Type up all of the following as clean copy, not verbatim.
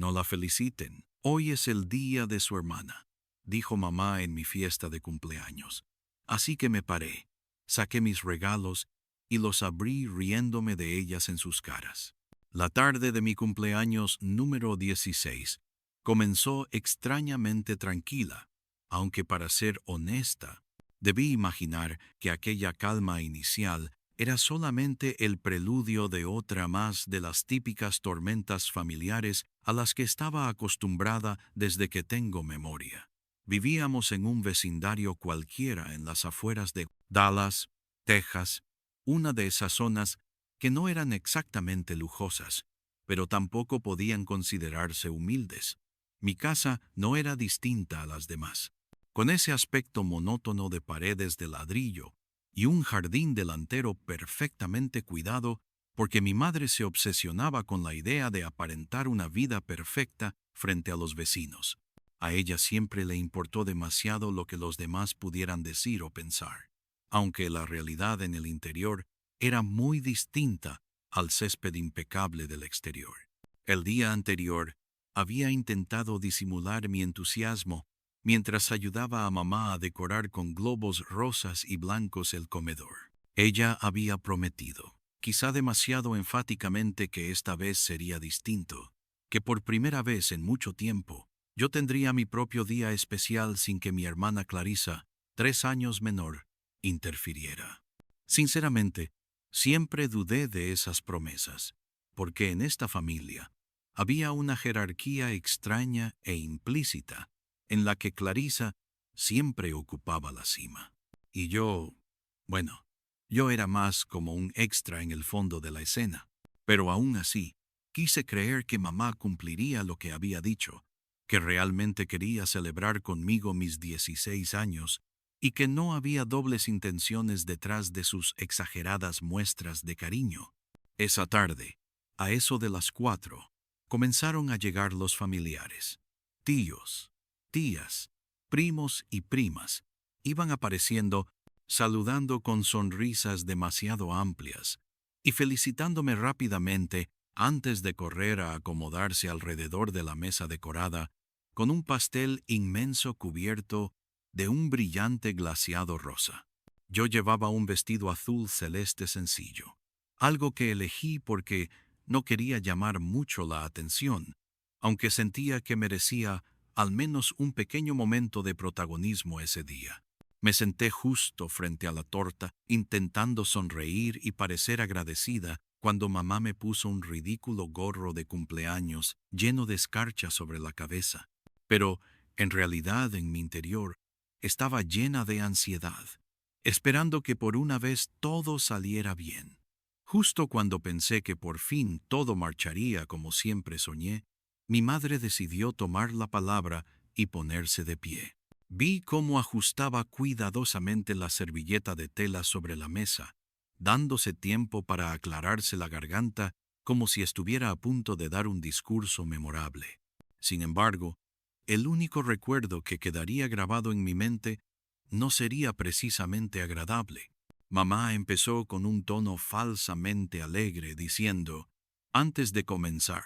No la feliciten. Hoy es el día de su hermana, dijo mamá en mi fiesta de cumpleaños. Así que me paré, saqué mis regalos y los abrí riéndome de ellas en sus caras. La tarde de mi cumpleaños número 16 comenzó extrañamente tranquila, aunque para ser honesta, debí imaginar que aquella calma inicial era solamente el preludio de otra más de las típicas tormentas familiares a las que estaba acostumbrada desde que tengo memoria. Vivíamos en un vecindario cualquiera en las afueras de Dallas, Texas, una de esas zonas que no eran exactamente lujosas, pero tampoco podían considerarse humildes. Mi casa no era distinta a las demás, con ese aspecto monótono de paredes de ladrillo y un jardín delantero perfectamente cuidado, porque mi madre se obsesionaba con la idea de aparentar una vida perfecta frente a los vecinos. A ella siempre le importó demasiado lo que los demás pudieran decir o pensar, aunque la realidad en el interior era muy distinta al césped impecable del exterior. El día anterior había intentado disimular mi entusiasmo mientras ayudaba a mamá a decorar con globos rosas y blancos el comedor. Ella había prometido, quizá demasiado enfáticamente, que esta vez sería distinto, que por primera vez en mucho tiempo yo tendría mi propio día especial sin que mi hermana Clarissa, 3 años menor, interfiriera. Sinceramente, siempre dudé de esas promesas, porque en esta familia había una jerarquía extraña e implícita en la que Clarissa siempre ocupaba la cima. Y bueno, yo era más como un extra en el fondo de la escena. Pero aún así, quise creer que mamá cumpliría lo que había dicho, que realmente quería celebrar conmigo mis 16 años y que no había dobles intenciones detrás de sus exageradas muestras de cariño. Esa tarde, a eso de las 4, comenzaron a llegar los familiares. Tíos, tías, primos y primas iban apareciendo, saludando con sonrisas demasiado amplias y felicitándome rápidamente antes de correr a acomodarse alrededor de la mesa decorada con un pastel inmenso cubierto de un brillante glaseado rosa. Yo llevaba un vestido azul celeste sencillo, algo que elegí porque no quería llamar mucho la atención, aunque sentía que merecía al menos un pequeño momento de protagonismo ese día. Me senté justo frente a la torta, intentando sonreír y parecer agradecida, cuando mamá me puso un ridículo gorro de cumpleaños lleno de escarcha sobre la cabeza. Pero, en realidad, en mi interior, estaba llena de ansiedad, esperando que por una vez todo saliera bien. Justo cuando pensé que por fin todo marcharía como siempre soñé, mi madre decidió tomar la palabra y ponerse de pie. Vi cómo ajustaba cuidadosamente la servilleta de tela sobre la mesa, dándose tiempo para aclararse la garganta como si estuviera a punto de dar un discurso memorable. Sin embargo, el único recuerdo que quedaría grabado en mi mente no sería precisamente agradable. Mamá empezó con un tono falsamente alegre, diciendo: «Antes de comenzar,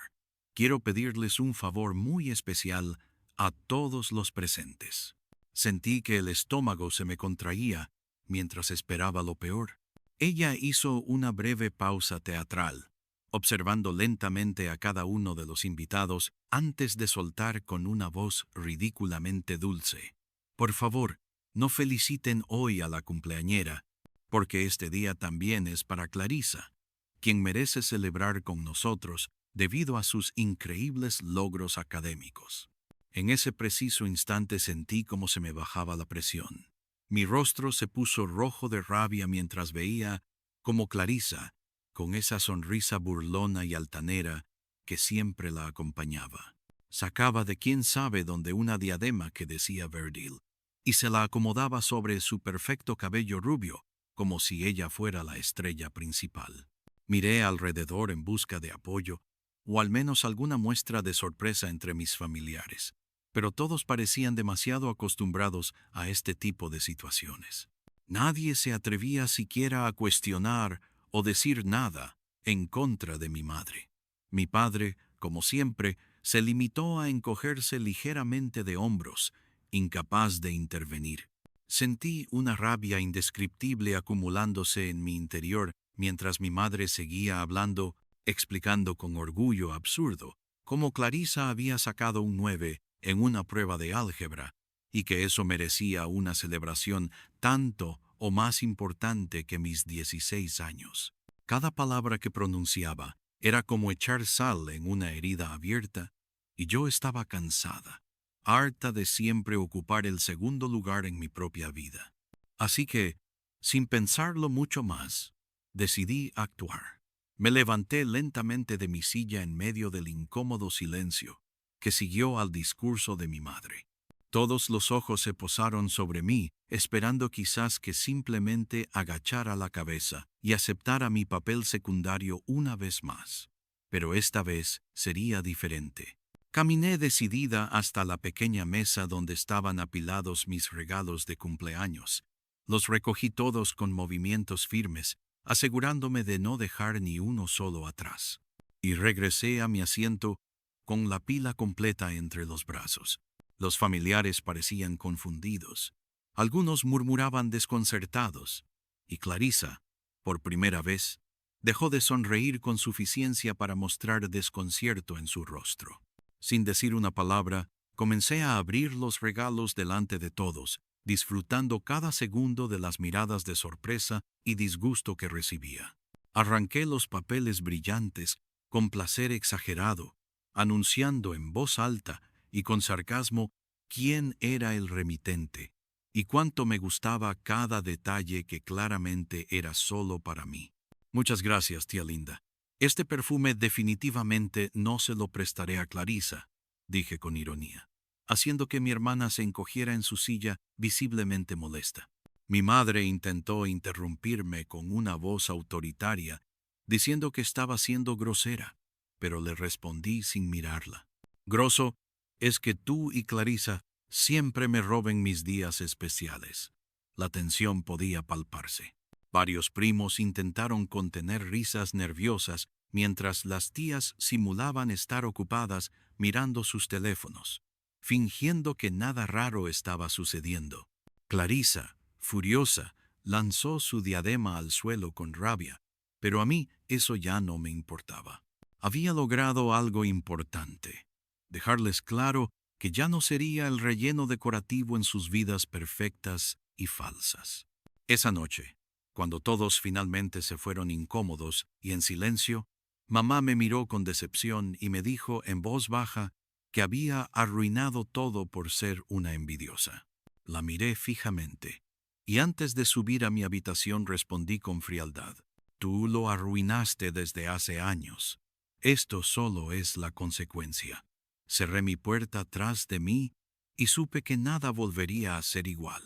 quiero pedirles un favor muy especial a todos los presentes». Sentí que el estómago se me contraía mientras esperaba lo peor. Ella hizo una breve pausa teatral, observando lentamente a cada uno de los invitados antes de soltar con una voz ridículamente dulce: «Por favor, no feliciten hoy a la cumpleañera, porque este día también es para Clarissa, quien merece celebrar con nosotros debido a sus increíbles logros académicos». En ese preciso instante sentí cómo se me bajaba la presión. Mi rostro se puso rojo de rabia mientras veía cómo Clarissa, con esa sonrisa burlona y altanera que siempre la acompañaba, sacaba de quién sabe dónde una diadema que decía Verdil y se la acomodaba sobre su perfecto cabello rubio, como si ella fuera la estrella principal. Miré alrededor en busca de apoyo, o al menos alguna muestra de sorpresa entre mis familiares, pero todos parecían demasiado acostumbrados a este tipo de situaciones. Nadie se atrevía siquiera a cuestionar o decir nada en contra de mi madre. Mi padre, como siempre, se limitó a encogerse ligeramente de hombros, incapaz de intervenir. Sentí una rabia indescriptible acumulándose en mi interior mientras mi madre seguía hablando, explicando con orgullo absurdo cómo Clarisa había sacado un 9 en una prueba de álgebra y que eso merecía una celebración tanto o más importante que mis 16 años. Cada palabra que pronunciaba era como echar sal en una herida abierta, y yo estaba cansada, harta de siempre ocupar el segundo lugar en mi propia vida. Así que, sin pensarlo mucho más, decidí actuar. Me levanté lentamente de mi silla en medio del incómodo silencio que siguió al discurso de mi madre. Todos los ojos se posaron sobre mí, esperando quizás que simplemente agachara la cabeza y aceptara mi papel secundario una vez más. Pero esta vez sería diferente. Caminé decidida hasta la pequeña mesa donde estaban apilados mis regalos de cumpleaños. Los recogí todos con movimientos firmes, asegurándome de no dejar ni uno solo atrás. Y regresé a mi asiento con la pila completa entre los brazos. Los familiares parecían confundidos. Algunos murmuraban desconcertados, y Clarisa, por primera vez, dejó de sonreír con suficiencia para mostrar desconcierto en su rostro. Sin decir una palabra, comencé a abrir los regalos delante de todos, disfrutando cada segundo de las miradas de sorpresa y disgusto que recibía. Arranqué los papeles brillantes con placer exagerado, anunciando en voz alta y con sarcasmo quién era el remitente y cuánto me gustaba cada detalle que claramente era solo para mí. Muchas gracias, tía linda. Este perfume definitivamente no se lo prestaré a Clarisa, dije con ironía, haciendo que mi hermana se encogiera en su silla visiblemente molesta. Mi madre intentó interrumpirme con una voz autoritaria, diciendo que estaba siendo grosera, pero le respondí sin mirarla. Grosso es que tú y Clarisa siempre me roben mis días especiales. La tensión podía palparse. Varios primos intentaron contener risas nerviosas mientras las tías simulaban estar ocupadas mirando sus teléfonos, fingiendo que nada raro estaba sucediendo. Clarisa, furiosa, lanzó su diadema al suelo con rabia, pero a mí eso ya no me importaba. Había logrado algo importante: dejarles claro que ya no sería el relleno decorativo en sus vidas perfectas y falsas. Esa noche, cuando todos finalmente se fueron incómodos y en silencio, mamá me miró con decepción y me dijo en voz baja que había arruinado todo por ser una envidiosa. La miré fijamente, y antes de subir a mi habitación respondí con frialdad: tú lo arruinaste desde hace años. Esto solo es la consecuencia. Cerré mi puerta tras de mí y supe que nada volvería a ser igual.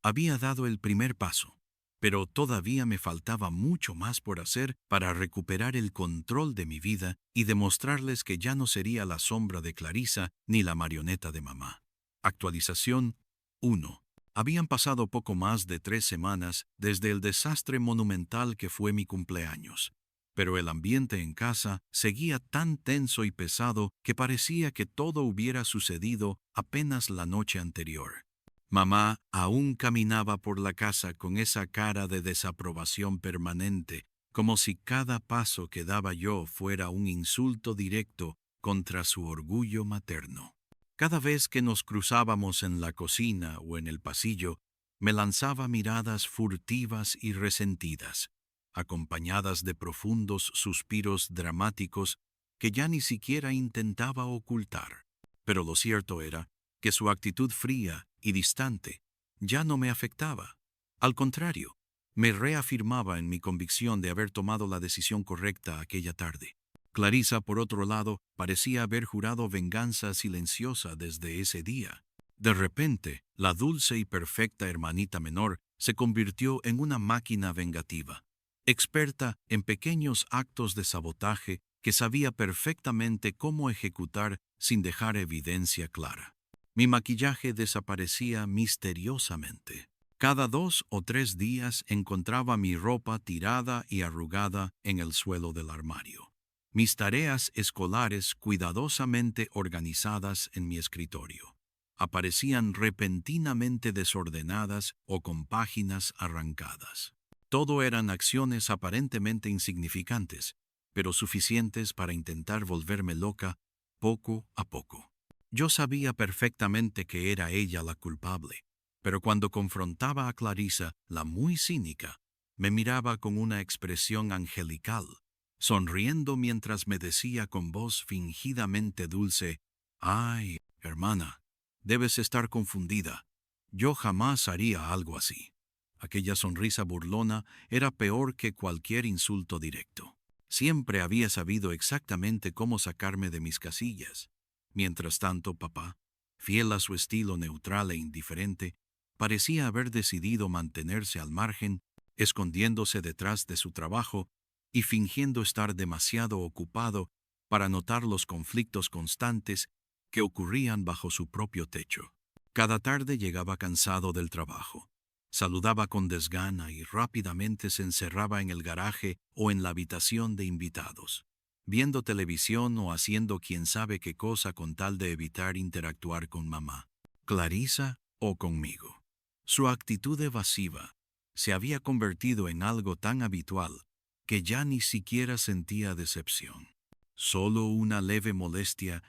Había dado el primer paso, pero todavía me faltaba mucho más por hacer para recuperar el control de mi vida y demostrarles que ya no sería la sombra de Clarisa ni la marioneta de mamá. Actualización 1. Habían pasado poco más de 3 semanas desde el desastre monumental que fue mi cumpleaños, pero el ambiente en casa seguía tan tenso y pesado que parecía que todo hubiera sucedido apenas la noche anterior. Mamá aún caminaba por la casa con esa cara de desaprobación permanente, como si cada paso que daba yo fuera un insulto directo contra su orgullo materno. Cada vez que nos cruzábamos en la cocina o en el pasillo, me lanzaba miradas furtivas y resentidas, acompañadas de profundos suspiros dramáticos que ya ni siquiera intentaba ocultar. Pero lo cierto era que su actitud fría y distante ya no me afectaba. Al contrario, me reafirmaba en mi convicción de haber tomado la decisión correcta aquella tarde. Clarisa, por otro lado, parecía haber jurado venganza silenciosa desde ese día. De repente, la dulce y perfecta hermanita menor se convirtió en una máquina vengativa, experta en pequeños actos de sabotaje que sabía perfectamente cómo ejecutar sin dejar evidencia clara. Mi maquillaje desaparecía misteriosamente. Cada 2 o 3 días encontraba mi ropa tirada y arrugada en el suelo del armario. mis tareas escolares cuidadosamente organizadas en mi escritorio aparecían repentinamente desordenadas o con páginas arrancadas. Todo eran acciones aparentemente insignificantes, pero suficientes para intentar volverme loca poco a poco. Yo sabía perfectamente que era ella la culpable, pero cuando confrontaba a Clarissa, la muy cínica, me miraba con una expresión angelical, sonriendo mientras me decía con voz fingidamente dulce: «Ay, hermana, debes estar confundida. Yo jamás haría algo así». Aquella sonrisa burlona era peor que cualquier insulto directo. Siempre había sabido exactamente cómo sacarme de mis casillas. Mientras tanto, papá, fiel a su estilo neutral e indiferente, parecía haber decidido mantenerse al margen, escondiéndose detrás de su trabajo y fingiendo estar demasiado ocupado para notar los conflictos constantes que ocurrían bajo su propio techo. Cada tarde llegaba cansado del trabajo. Saludaba con desgana y rápidamente se encerraba en el garaje o en la habitación de invitados, viendo televisión o haciendo quién sabe qué cosa con tal de evitar interactuar con mamá, Clarissa o conmigo. Su actitud evasiva se había convertido en algo tan habitual que ya ni siquiera sentía decepción. Solo una leve molestia,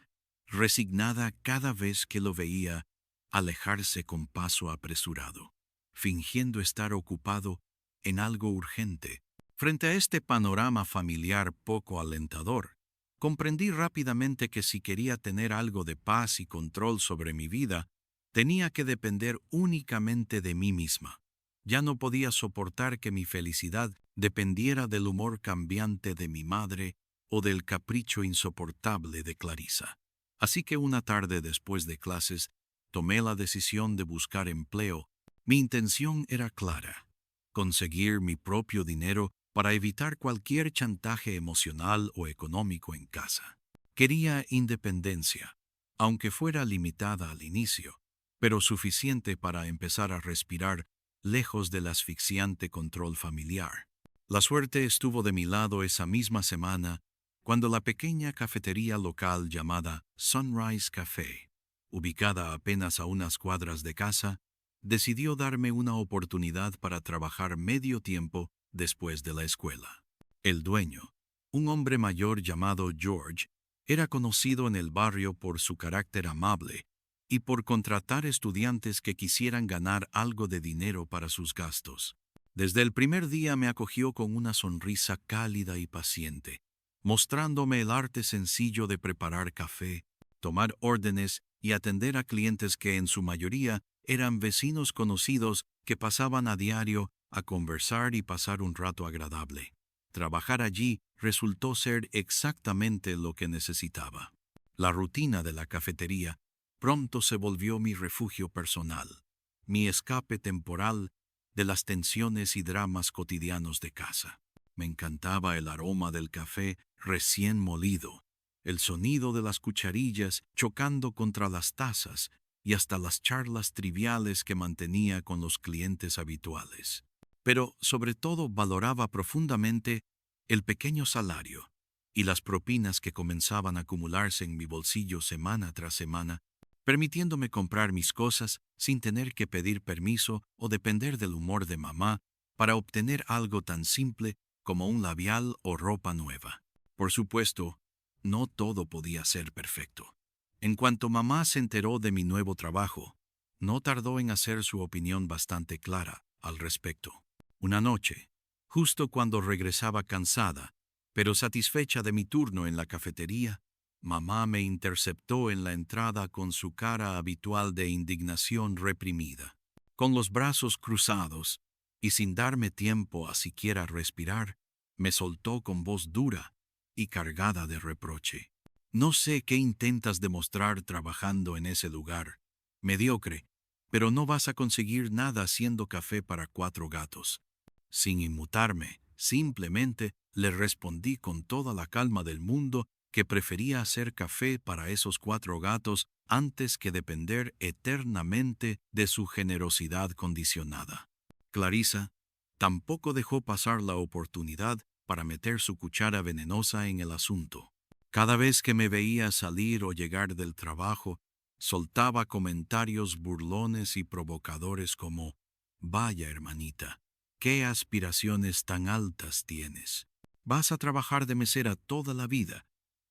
resignada cada vez que lo veía alejarse con paso apresurado, fingiendo estar ocupado en algo urgente. Frente a este panorama familiar poco alentador, comprendí rápidamente que si quería tener algo de paz y control sobre mi vida, tenía que depender únicamente de mí misma. Ya no podía soportar que mi felicidad dependiera del humor cambiante de mi madre o del capricho insoportable de Clarissa. Así que una tarde después de clases, tomé la decisión de buscar empleo. Mi intención era clara: conseguir mi propio dinero para evitar cualquier chantaje emocional o económico en casa. Quería independencia, aunque fuera limitada al inicio, pero suficiente para empezar a respirar lejos del asfixiante control familiar. La suerte estuvo de mi lado esa misma semana cuando la pequeña cafetería local llamada Sunrise Café, ubicada apenas a unas cuadras de casa, decidió darme una oportunidad para trabajar medio tiempo después de la escuela. El dueño, un hombre mayor llamado George, era conocido en el barrio por su carácter amable y por contratar estudiantes que quisieran ganar algo de dinero para sus gastos. Desde el primer día me acogió con una sonrisa cálida y paciente, mostrándome el arte sencillo de preparar café, tomar órdenes y atender a clientes que en su mayoría eran vecinos conocidos que pasaban a diario a conversar y pasar un rato agradable. Trabajar allí resultó ser exactamente lo que necesitaba. La rutina de la cafetería pronto se volvió mi refugio personal, mi escape temporal de las tensiones y dramas cotidianos de casa. Me encantaba el aroma del café recién molido, el sonido de las cucharillas chocando contra las tazas y hasta las charlas triviales que mantenía con los clientes habituales. Pero sobre todo valoraba profundamente el pequeño salario y las propinas que comenzaban a acumularse en mi bolsillo semana tras semana, permitiéndome comprar mis cosas sin tener que pedir permiso o depender del humor de mamá para obtener algo tan simple como un labial o ropa nueva. Por supuesto, no todo podía ser perfecto. En cuanto mamá se enteró de mi nuevo trabajo, no tardó en hacer su opinión bastante clara al respecto. Una noche, justo cuando regresaba cansada, pero satisfecha de mi turno en la cafetería, mamá me interceptó en la entrada con su cara habitual de indignación reprimida. Con los brazos cruzados y sin darme tiempo a siquiera respirar, me soltó con voz dura y cargada de reproche: «No sé qué intentas demostrar trabajando en ese lugar, mediocre, pero no vas a conseguir nada haciendo café para 4 gatos». Sin inmutarme, simplemente le respondí con toda la calma del mundo que prefería hacer café para esos 4 gatos antes que depender eternamente de su generosidad condicionada. Clarissa tampoco dejó pasar la oportunidad para meter su cuchara venenosa en el asunto. Cada vez que me veía salir o llegar del trabajo, soltaba comentarios burlones y provocadores como: «Vaya, hermanita, ¿qué aspiraciones tan altas tienes? Vas a trabajar de mesera toda la vida,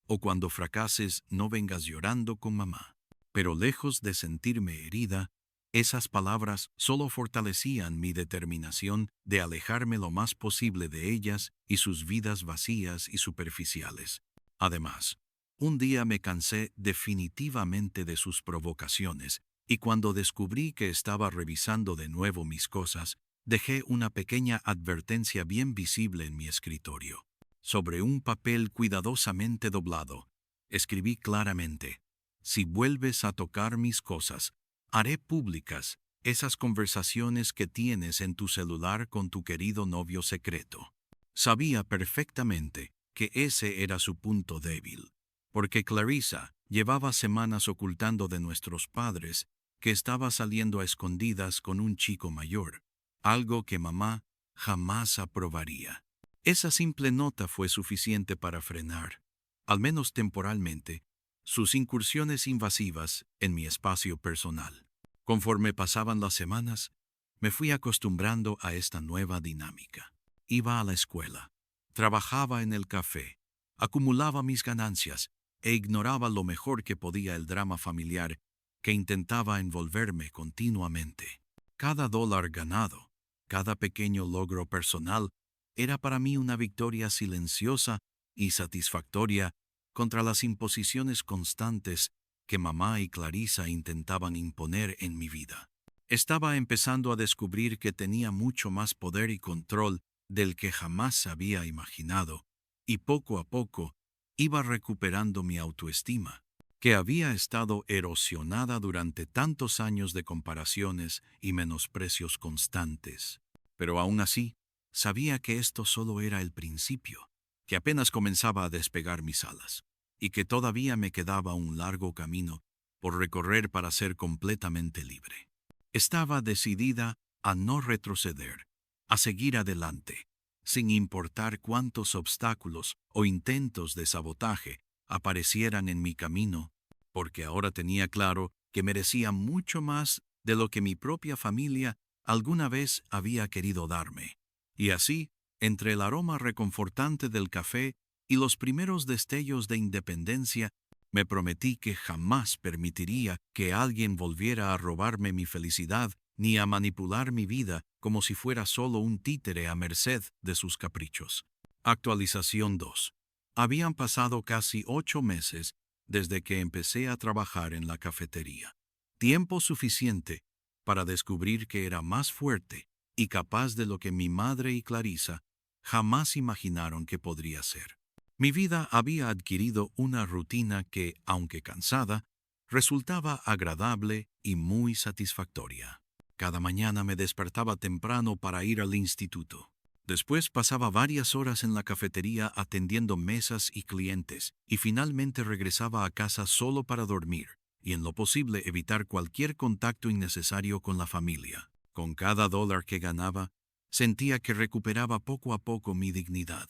o cuando fracases no vengas llorando con mamá». Pero lejos de sentirme herida, esas palabras solo fortalecían mi determinación de alejarme lo más posible de ellas y sus vidas vacías y superficiales. Además, un día me cansé definitivamente de sus provocaciones, y cuando descubrí que estaba revisando de nuevo mis cosas, dejé una pequeña advertencia bien visible en mi escritorio. Sobre un papel cuidadosamente doblado, escribí claramente: «Si vuelves a tocar mis cosas, haré públicas esas conversaciones que tienes en tu celular con tu querido novio secreto». Sabía perfectamente que ese era su punto débil, porque Clarissa llevaba semanas ocultando de nuestros padres que estaba saliendo a escondidas con un chico mayor, algo que mamá jamás aprobaría. Esa simple nota fue suficiente para frenar, al menos temporalmente, sus incursiones invasivas en mi espacio personal. Conforme pasaban las semanas, me fui acostumbrando a esta nueva dinámica. Iba a la escuela, trabajaba en el café, acumulaba mis ganancias e ignoraba lo mejor que podía el drama familiar que intentaba envolverme continuamente. Cada dólar ganado, cada pequeño logro personal, era para mí una victoria silenciosa y satisfactoria contra las imposiciones constantes que mamá y Clarissa intentaban imponer en mi vida. Estaba empezando a descubrir que tenía mucho más poder y control del que jamás había imaginado, y poco a poco iba recuperando mi autoestima, que había estado erosionada durante tantos años de comparaciones y menosprecios constantes. Pero aún así, sabía que esto solo era el principio, que apenas comenzaba a despegar mis alas, y que todavía me quedaba un largo camino por recorrer para ser completamente libre. Estaba decidida a no retroceder, a seguir adelante, sin importar cuántos obstáculos o intentos de sabotaje aparecieran en mi camino, porque ahora tenía claro que merecía mucho más de lo que mi propia familia alguna vez había querido darme. Y así, entre el aroma reconfortante del café y los primeros destellos de independencia, me prometí que jamás permitiría que alguien volviera a robarme mi felicidad ni a manipular mi vida como si fuera solo un títere a merced de sus caprichos. Actualización 2. Habían pasado casi 8 meses desde que empecé a trabajar en la cafetería. Tiempo suficiente para descubrir que era más fuerte y capaz de lo que mi madre y Clarissa jamás imaginaron que podría ser. Mi vida había adquirido una rutina que, aunque cansada, resultaba agradable y muy satisfactoria. Cada mañana me despertaba temprano para ir al instituto. Después pasaba varias horas en la cafetería atendiendo mesas y clientes, y finalmente regresaba a casa solo para dormir y en lo posible evitar cualquier contacto innecesario con la familia. Con cada dólar que ganaba, sentía que recuperaba poco a poco mi dignidad,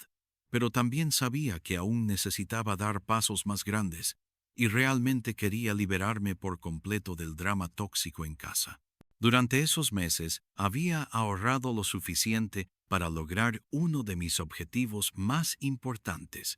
pero también sabía que aún necesitaba dar pasos más grandes y realmente quería liberarme por completo del drama tóxico en casa. Durante esos meses había ahorrado lo suficiente para lograr uno de mis objetivos más importantes: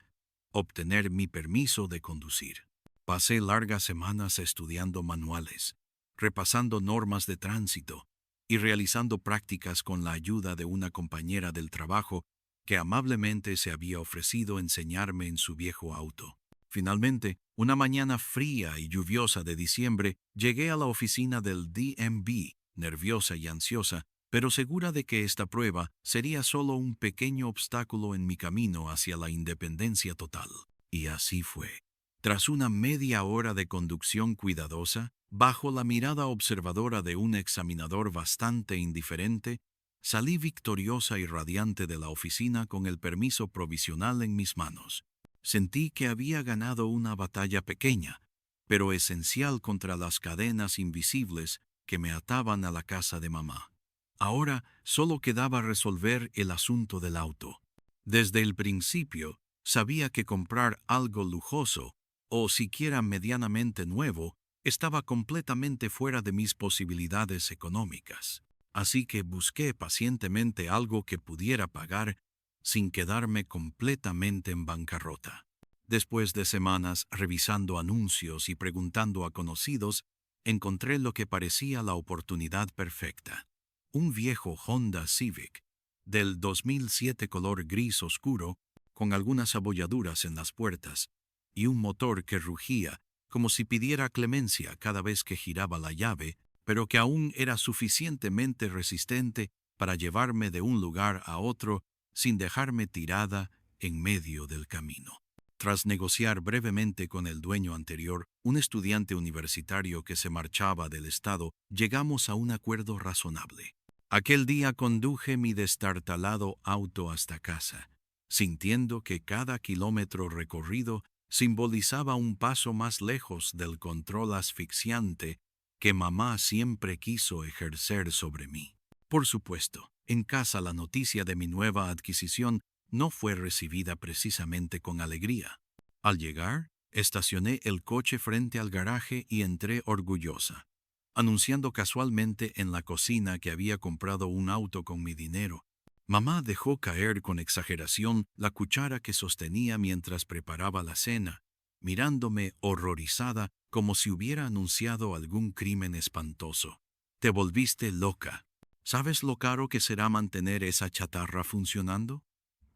obtener mi permiso de conducir. Pasé largas semanas estudiando manuales, repasando normas de tránsito y realizando prácticas con la ayuda de una compañera del trabajo que amablemente se había ofrecido enseñarme en su viejo auto. Finalmente, una mañana fría y lluviosa de diciembre, llegué a la oficina del DMV, nerviosa y ansiosa, pero segura de que esta prueba sería solo un pequeño obstáculo en mi camino hacia la independencia total. Y así fue. Tras una media hora de conducción cuidadosa, bajo la mirada observadora de un examinador bastante indiferente, salí victoriosa y radiante de la oficina con el permiso provisional en mis manos. Sentí que había ganado una batalla pequeña, pero esencial contra las cadenas invisibles que me ataban a la casa de mamá. Ahora solo quedaba resolver el asunto del auto. Desde el principio, sabía que comprar algo lujoso, o siquiera medianamente nuevo, estaba completamente fuera de mis posibilidades económicas. Así que busqué pacientemente algo que pudiera pagar sin quedarme completamente en bancarrota. Después de semanas revisando anuncios y preguntando a conocidos, encontré lo que parecía la oportunidad perfecta. Un viejo Honda Civic del 2007 color gris oscuro, con algunas abolladuras en las puertas, y un motor que rugía como si pidiera clemencia cada vez que giraba la llave, pero que aún era suficientemente resistente para llevarme de un lugar a otro sin dejarme tirada en medio del camino. Tras negociar brevemente con el dueño anterior, un estudiante universitario que se marchaba del estado, llegamos a un acuerdo razonable. Aquel día conduje mi destartalado auto hasta casa, sintiendo que cada kilómetro recorrido simbolizaba un paso más lejos del control asfixiante que mamá siempre quiso ejercer sobre mí. Por supuesto, en casa la noticia de mi nueva adquisición no fue recibida precisamente con alegría. Al llegar, estacioné el coche frente al garaje y entré orgullosa, anunciando casualmente en la cocina que había comprado un auto con mi dinero. Mamá dejó caer con exageración la cuchara que sostenía mientras preparaba la cena, mirándome horrorizada como si hubiera anunciado algún crimen espantoso. Te volviste loca. ¿Sabes lo caro que será mantener esa chatarra funcionando?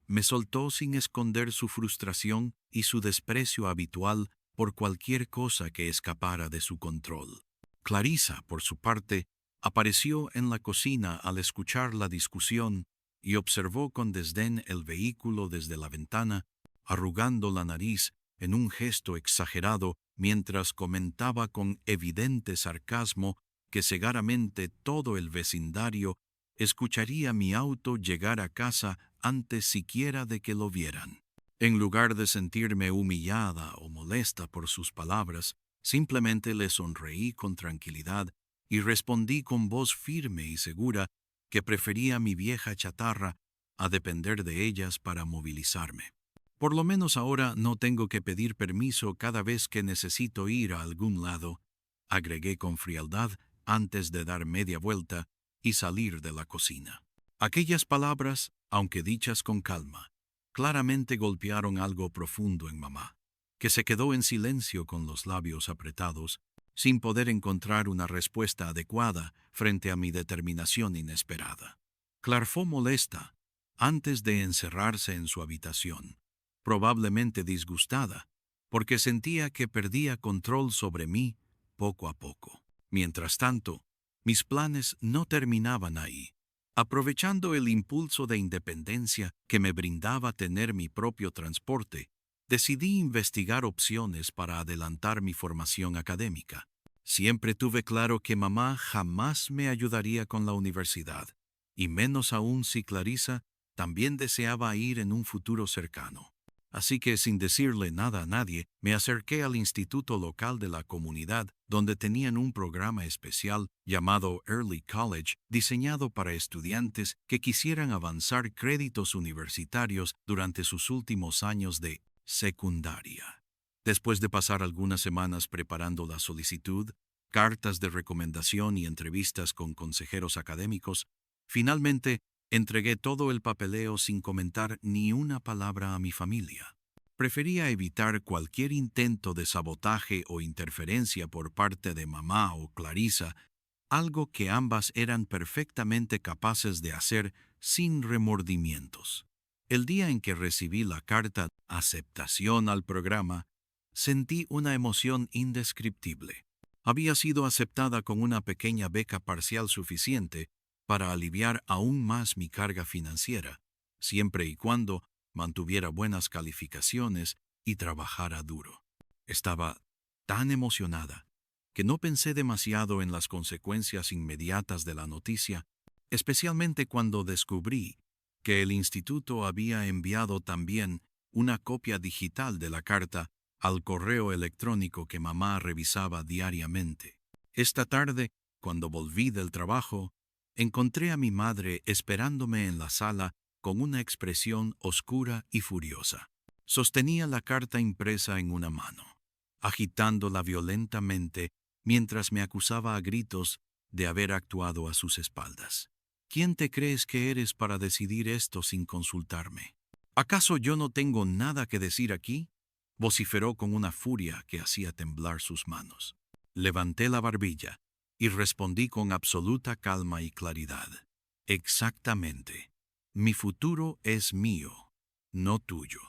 Me soltó sin esconder su frustración y su desprecio habitual por cualquier cosa que escapara de su control. Clarisa, por su parte, apareció en la cocina al escuchar la discusión y observó con desdén el vehículo desde la ventana, arrugando la nariz en un gesto exagerado mientras comentaba con evidente sarcasmo que seguramente todo el vecindario escucharía mi auto llegar a casa antes siquiera de que lo vieran. En lugar de sentirme humillada o molesta por sus palabras, simplemente le sonreí con tranquilidad y respondí con voz firme y segura que prefería mi vieja chatarra a depender de ellas para movilizarme. Por lo menos ahora no tengo que pedir permiso cada vez que necesito ir a algún lado, agregué con frialdad antes de dar media vuelta y salir de la cocina. Aquellas palabras, aunque dichas con calma, claramente golpearon algo profundo en mamá, que se quedó en silencio con los labios apretados, sin poder encontrar una respuesta adecuada frente a mi determinación inesperada. Clarfó molesta, antes de encerrarse en su habitación, probablemente disgustada, porque sentía que perdía control sobre mí poco a poco. Mientras tanto, mis planes no terminaban ahí. Aprovechando el impulso de independencia que me brindaba tener mi propio transporte, decidí investigar opciones para adelantar mi formación académica. Siempre tuve claro que mamá jamás me ayudaría con la universidad, y menos aún si Clarisa también deseaba ir en un futuro cercano. Así que, sin decirle nada a nadie, me acerqué al instituto local de la comunidad, donde tenían un programa especial llamado Early College, diseñado para estudiantes que quisieran avanzar créditos universitarios durante sus últimos años de secundaria. Después de pasar algunas semanas preparando la solicitud, cartas de recomendación y entrevistas con consejeros académicos, finalmente entregué todo el papeleo sin comentar ni una palabra a mi familia. Prefería evitar cualquier intento de sabotaje o interferencia por parte de mamá o Clarisa, algo que ambas eran perfectamente capaces de hacer sin remordimientos. El día en que recibí la carta de aceptación al programa, sentí una emoción indescriptible. Había sido aceptada con una pequeña beca parcial suficiente para aliviar aún más mi carga financiera, siempre y cuando mantuviera buenas calificaciones y trabajara duro. Estaba tan emocionada que no pensé demasiado en las consecuencias inmediatas de la noticia, especialmente cuando descubrí que el instituto había enviado también una copia digital de la carta al correo electrónico que mamá revisaba diariamente. Esta tarde, cuando volví del trabajo, encontré a mi madre esperándome en la sala con una expresión oscura y furiosa. Sostenía la carta impresa en una mano, agitándola violentamente mientras me acusaba a gritos de haber actuado a sus espaldas. ¿Quién te crees que eres para decidir esto sin consultarme? ¿Acaso yo no tengo nada que decir aquí? Vociferó con una furia que hacía temblar sus manos. Levanté la barbilla y respondí con absoluta calma y claridad. Exactamente. Mi futuro es mío, no tuyo.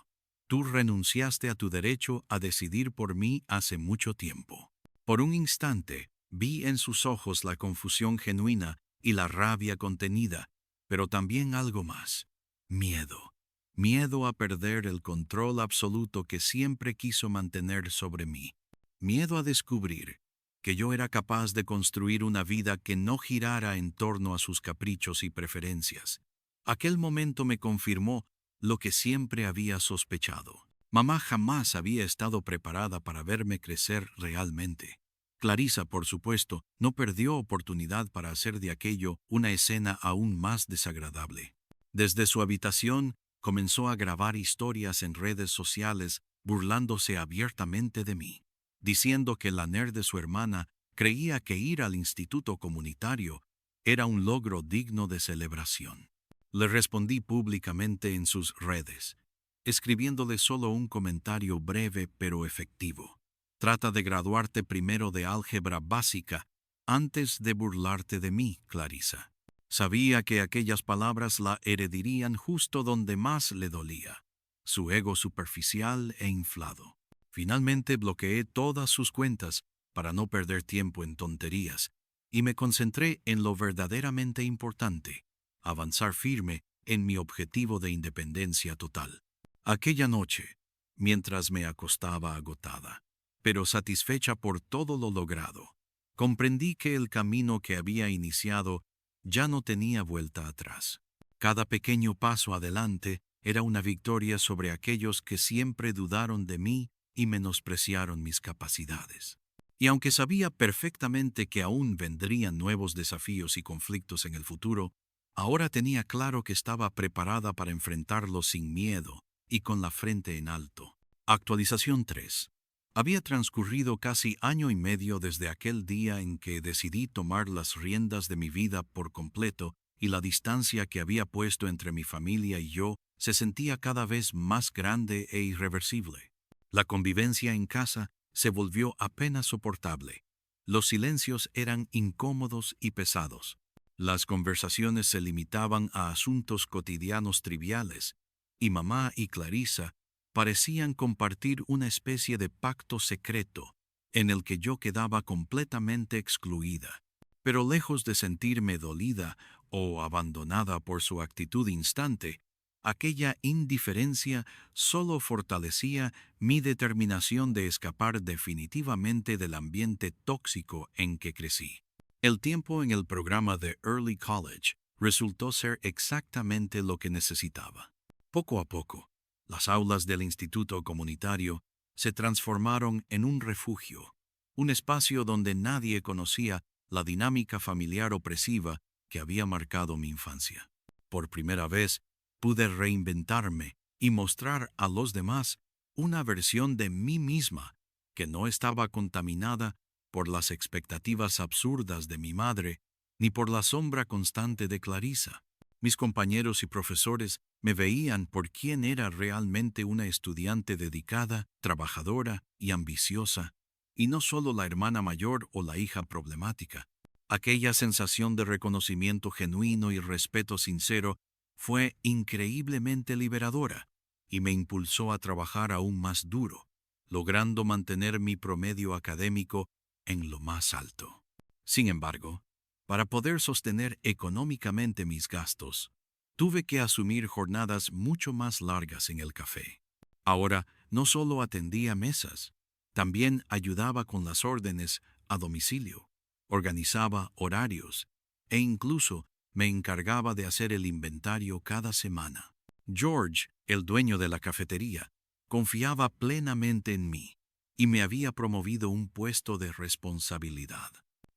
Tú renunciaste a tu derecho a decidir por mí hace mucho tiempo. Por un instante, vi en sus ojos la confusión genuina y la rabia contenida, pero también algo más. Miedo. Miedo a perder el control absoluto que siempre quiso mantener sobre mí. Miedo a descubrir que yo era capaz de construir una vida que no girara en torno a sus caprichos y preferencias. Aquel momento me confirmó lo que siempre había sospechado. Mamá jamás había estado preparada para verme crecer realmente. Clarisa, por supuesto, no perdió oportunidad para hacer de aquello una escena aún más desagradable. Desde su habitación, comenzó a grabar historias en redes sociales burlándose abiertamente de mí, diciendo que la nerd de su hermana creía que ir al instituto comunitario era un logro digno de celebración. Le respondí públicamente en sus redes, escribiéndole solo un comentario breve pero efectivo. Trata de graduarte primero de álgebra básica antes de burlarte de mí, Clarisa. Sabía que aquellas palabras la heredirían justo donde más le dolía, su ego superficial e inflado. Finalmente bloqueé todas sus cuentas para no perder tiempo en tonterías y me concentré en lo verdaderamente importante, avanzar firme en mi objetivo de independencia total. Aquella noche, mientras me acostaba agotada, pero satisfecha por todo lo logrado, comprendí que el camino que había iniciado ya no tenía vuelta atrás. Cada pequeño paso adelante era una victoria sobre aquellos que siempre dudaron de mí y menospreciaron mis capacidades. Y aunque sabía perfectamente que aún vendrían nuevos desafíos y conflictos en el futuro, ahora tenía claro que estaba preparada para enfrentarlos sin miedo y con la frente en alto. Actualización 3. Había transcurrido casi año y medio desde aquel día en que decidí tomar las riendas de mi vida por completo y la distancia que había puesto entre mi familia y yo se sentía cada vez más grande e irreversible. La convivencia en casa se volvió apenas soportable. Los silencios eran incómodos y pesados. Las conversaciones se limitaban a asuntos cotidianos triviales, y mamá y Clarisa parecían compartir una especie de pacto secreto en el que yo quedaba completamente excluida. Pero lejos de sentirme dolida o abandonada por su actitud instante, aquella indiferencia solo fortalecía mi determinación de escapar definitivamente del ambiente tóxico en que crecí. El tiempo en el programa de Early College resultó ser exactamente lo que necesitaba. Poco a poco, las aulas del instituto comunitario se transformaron en un refugio, un espacio donde nadie conocía la dinámica familiar opresiva que había marcado mi infancia. Por primera vez, pude reinventarme y mostrar a los demás una versión de mí misma que no estaba contaminada por las expectativas absurdas de mi madre ni por la sombra constante de Clarisa. Mis compañeros y profesores me veían por quien era realmente una estudiante dedicada, trabajadora y ambiciosa, y no solo la hermana mayor o la hija problemática. Aquella sensación de reconocimiento genuino y respeto sincero fue increíblemente liberadora y me impulsó a trabajar aún más duro, logrando mantener mi promedio académico en lo más alto. Sin embargo, para poder sostener económicamente mis gastos, tuve que asumir jornadas mucho más largas en el café. Ahora no solo atendía mesas, también ayudaba con las órdenes a domicilio, organizaba horarios e incluso me encargaba de hacer el inventario cada semana. George, el dueño de la cafetería, confiaba plenamente en mí y me había promovido un puesto de responsabilidad.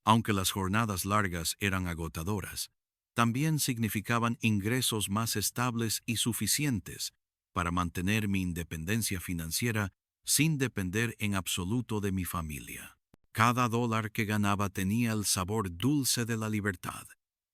Aunque las jornadas largas eran agotadoras, también significaban ingresos más estables y suficientes para mantener mi independencia financiera sin depender en absoluto de mi familia. Cada dólar que ganaba tenía el sabor dulce de la libertad,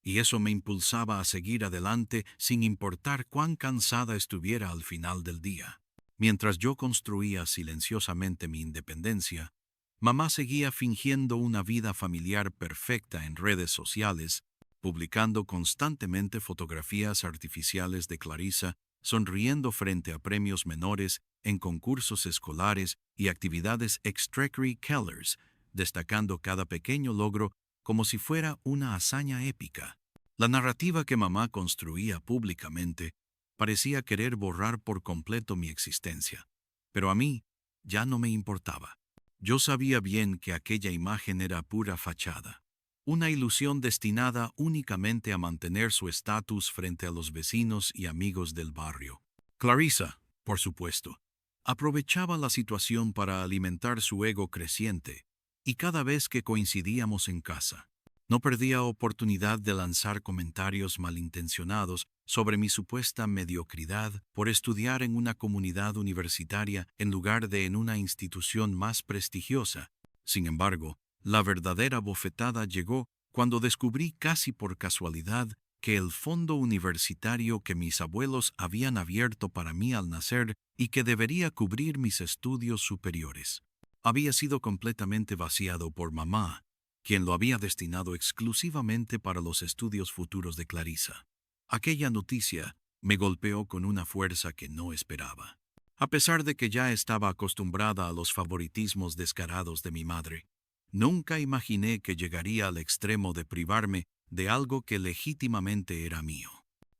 y eso me impulsaba a seguir adelante sin importar cuán cansada estuviera al final del día. Mientras yo construía silenciosamente mi independencia, mamá seguía fingiendo una vida familiar perfecta en redes sociales, publicando constantemente fotografías artificiales de Clarissa sonriendo frente a premios menores en concursos escolares y actividades extracurriculares, destacando cada pequeño logro como si fuera una hazaña épica. La narrativa que mamá construía públicamente parecía querer borrar por completo mi existencia, pero a mí ya no me importaba. Yo sabía bien que aquella imagen era pura fachada, una ilusión destinada únicamente a mantener su estatus frente a los vecinos y amigos del barrio. Clarissa, por supuesto, aprovechaba la situación para alimentar su ego creciente, y cada vez que coincidíamos en casa, no perdía oportunidad de lanzar comentarios malintencionados sobre mi supuesta mediocridad por estudiar en una comunidad universitaria en lugar de en una institución más prestigiosa. Sin embargo, la verdadera bofetada llegó cuando descubrí casi por casualidad que el fondo universitario que mis abuelos habían abierto para mí al nacer y que debería cubrir mis estudios superiores había sido completamente vaciado por mamá, quien lo había destinado exclusivamente para los estudios futuros de Clarissa. Aquella noticia me golpeó con una fuerza que no esperaba. A pesar de que ya estaba acostumbrada a los favoritismos descarados de mi madre, nunca imaginé que llegaría al extremo de privarme de algo que legítimamente era mío.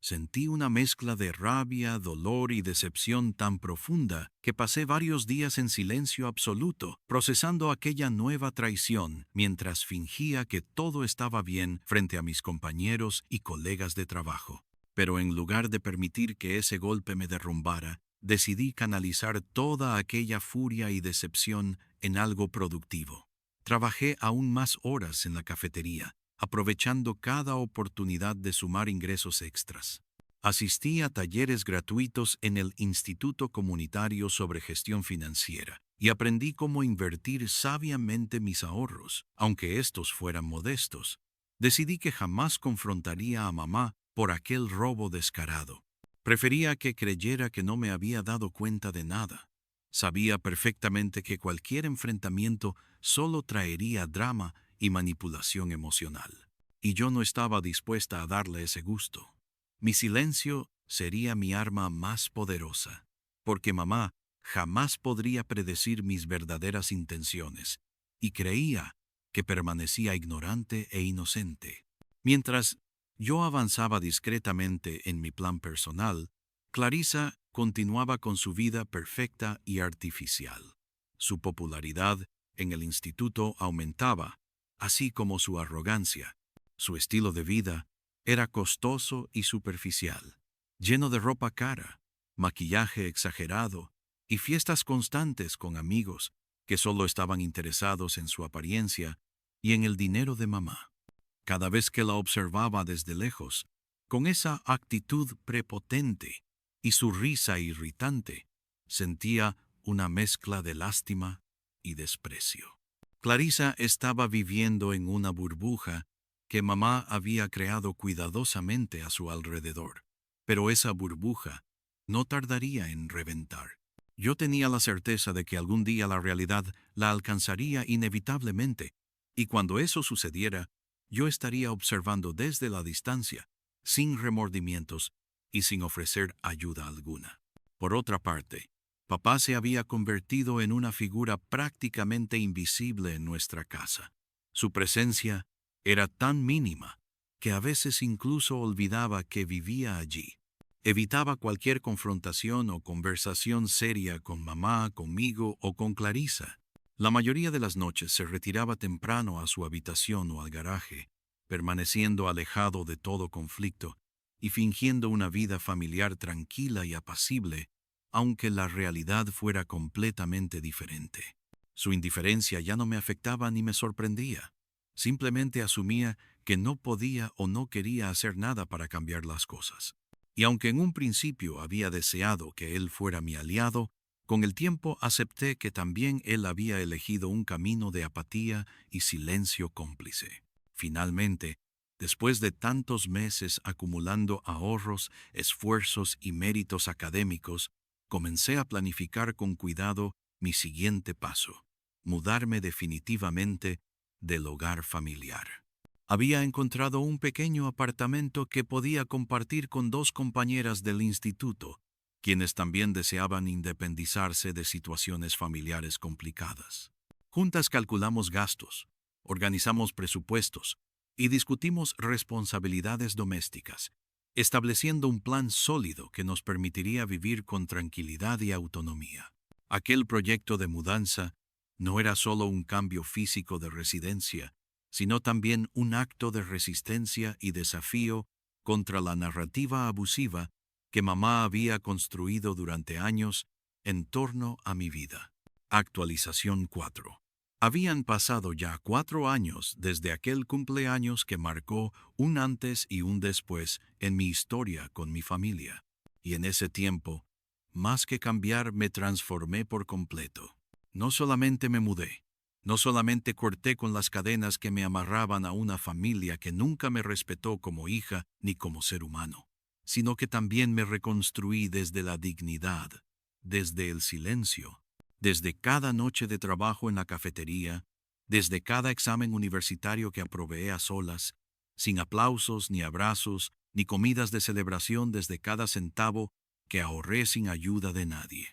Sentí una mezcla de rabia, dolor y decepción tan profunda que pasé varios días en silencio absoluto, procesando aquella nueva traición mientras fingía que todo estaba bien frente a mis compañeros y colegas de trabajo. Pero en lugar de permitir que ese golpe me derrumbara, decidí canalizar toda aquella furia y decepción en algo productivo. Trabajé aún más horas en la cafetería, aprovechando cada oportunidad de sumar ingresos extras. Asistí a talleres gratuitos en el Instituto Comunitario sobre Gestión Financiera y aprendí cómo invertir sabiamente mis ahorros, aunque estos fueran modestos. Decidí que jamás confrontaría a mamá por aquel robo descarado. Prefería que creyera que no me había dado cuenta de nada. Sabía perfectamente que cualquier enfrentamiento solo traería drama y manipulación emocional, y yo no estaba dispuesta a darle ese gusto. Mi silencio sería mi arma más poderosa, porque mamá jamás podría predecir mis verdaderas intenciones, y creía que permanecía ignorante e inocente. Mientras yo avanzaba discretamente en mi plan personal, Clarissa continuaba con su vida perfecta y artificial. Su popularidad en el instituto aumentaba, así como su arrogancia. Su estilo de vida era costoso y superficial, lleno de ropa cara, maquillaje exagerado y fiestas constantes con amigos que solo estaban interesados en su apariencia y en el dinero de mamá. Cada vez que la observaba desde lejos, con esa actitud prepotente y su risa irritante, sentía una mezcla de lástima y desprecio. Clarissa estaba viviendo en una burbuja que mamá había creado cuidadosamente a su alrededor, pero esa burbuja no tardaría en reventar. Yo tenía la certeza de que algún día la realidad la alcanzaría inevitablemente, y cuando eso sucediera, yo estaría observando desde la distancia, sin remordimientos y sin ofrecer ayuda alguna. Por otra parte, papá se había convertido en una figura prácticamente invisible en nuestra casa. Su presencia era tan mínima que a veces incluso olvidaba que vivía allí. Evitaba cualquier confrontación o conversación seria con mamá, conmigo o con Clarissa. La mayoría de las noches se retiraba temprano a su habitación o al garaje, permaneciendo alejado de todo conflicto y fingiendo una vida familiar tranquila y apacible, aunque la realidad fuera completamente diferente. Su indiferencia ya no me afectaba ni me sorprendía. Simplemente asumía que no podía o no quería hacer nada para cambiar las cosas. Y aunque en un principio había deseado que él fuera mi aliado, con el tiempo acepté que también él había elegido un camino de apatía y silencio cómplice. Finalmente, después de tantos meses acumulando ahorros, esfuerzos y méritos académicos, comencé a planificar con cuidado mi siguiente paso: mudarme definitivamente del hogar familiar. Había encontrado un pequeño apartamento que podía compartir con 2 compañeras del instituto, quienes también deseaban independizarse de situaciones familiares complicadas. Juntas calculamos gastos, organizamos presupuestos y discutimos responsabilidades domésticas, estableciendo un plan sólido que nos permitiría vivir con tranquilidad y autonomía. Aquel proyecto de mudanza no era solo un cambio físico de residencia, sino también un acto de resistencia y desafío contra la narrativa abusiva que mamá había construido durante años en torno a mi vida. Actualización 4. Habían pasado ya 4 años desde aquel cumpleaños que marcó un antes y un después en mi historia con mi familia. Y en ese tiempo, más que cambiar, me transformé por completo. No solamente me mudé, no solamente corté con las cadenas que me amarraban a una familia que nunca me respetó como hija ni como ser humano, sino que también me reconstruí desde la dignidad, desde el silencio, desde cada noche de trabajo en la cafetería, desde cada examen universitario que aprobé a solas, sin aplausos ni abrazos, ni comidas de celebración, desde cada centavo que ahorré sin ayuda de nadie.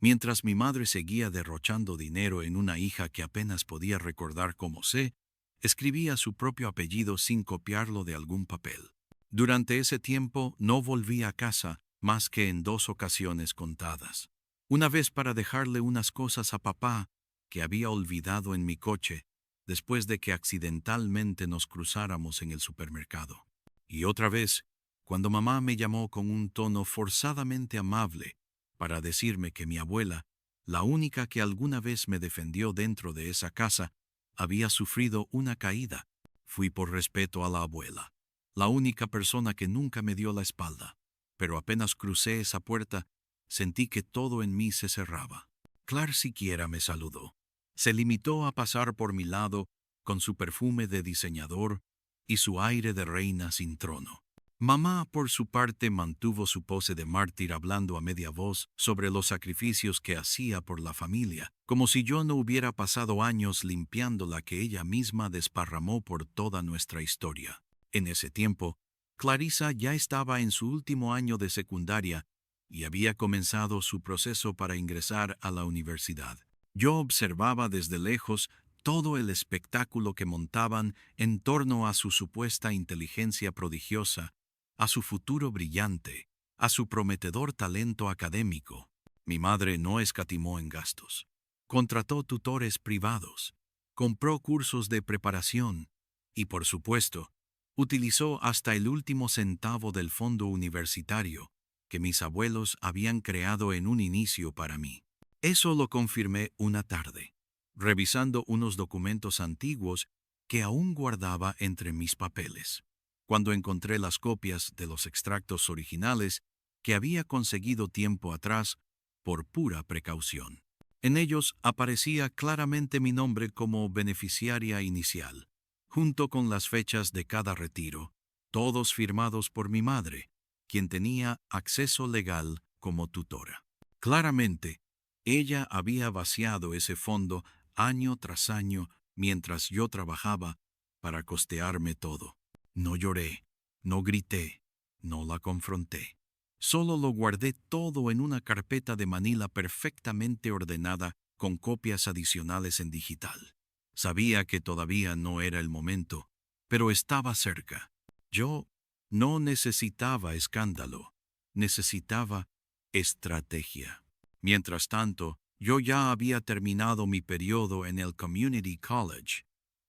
Mientras mi madre seguía derrochando dinero en una hija que apenas podía recordar cómo sé, escribía su propio apellido sin copiarlo de algún papel. Durante ese tiempo no volví a casa más que en 2 ocasiones contadas. Una vez para dejarle unas cosas a papá que había olvidado en mi coche después de que accidentalmente nos cruzáramos en el supermercado. Y otra vez, cuando mamá me llamó con un tono forzadamente amable para decirme que mi abuela, la única que alguna vez me defendió dentro de esa casa, había sufrido una caída. Fui por respeto a la abuela, la única persona que nunca me dio la espalda. Pero apenas crucé esa puerta, sentí que todo en mí se cerraba. Clar siquiera me saludó. Se limitó a pasar por mi lado con su perfume de diseñador y su aire de reina sin trono. Mamá, por su parte, mantuvo su pose de mártir hablando a media voz sobre los sacrificios que hacía por la familia, como si yo no hubiera pasado años limpiando la que ella misma desparramó por toda nuestra historia. En ese tiempo, Clarissa ya estaba en su último año de secundaria y había comenzado su proceso para ingresar a la universidad. Yo observaba desde lejos todo el espectáculo que montaban en torno a su supuesta inteligencia prodigiosa, a su futuro brillante, a su prometedor talento académico. Mi madre no escatimó en gastos. Contrató tutores privados, compró cursos de preparación y, por supuesto, utilizó hasta el último centavo del fondo universitario que mis abuelos habían creado en un inicio para mí. Eso lo confirmé una tarde, revisando unos documentos antiguos que aún guardaba entre mis papeles, cuando encontré las copias de los extractos originales que había conseguido tiempo atrás por pura precaución. En ellos aparecía claramente mi nombre como beneficiaria inicial, junto con las fechas de cada retiro, todos firmados por mi madre, quien tenía acceso legal como tutora. Claramente, ella había vaciado ese fondo año tras año mientras yo trabajaba para costearme todo. No lloré, no grité, no la confronté. Solo lo guardé todo en una carpeta de manila perfectamente ordenada con copias adicionales en digital. Sabía que todavía no era el momento, pero estaba cerca. Yo no necesitaba escándalo, necesitaba estrategia. Mientras tanto, yo ya había terminado mi periodo en el Community College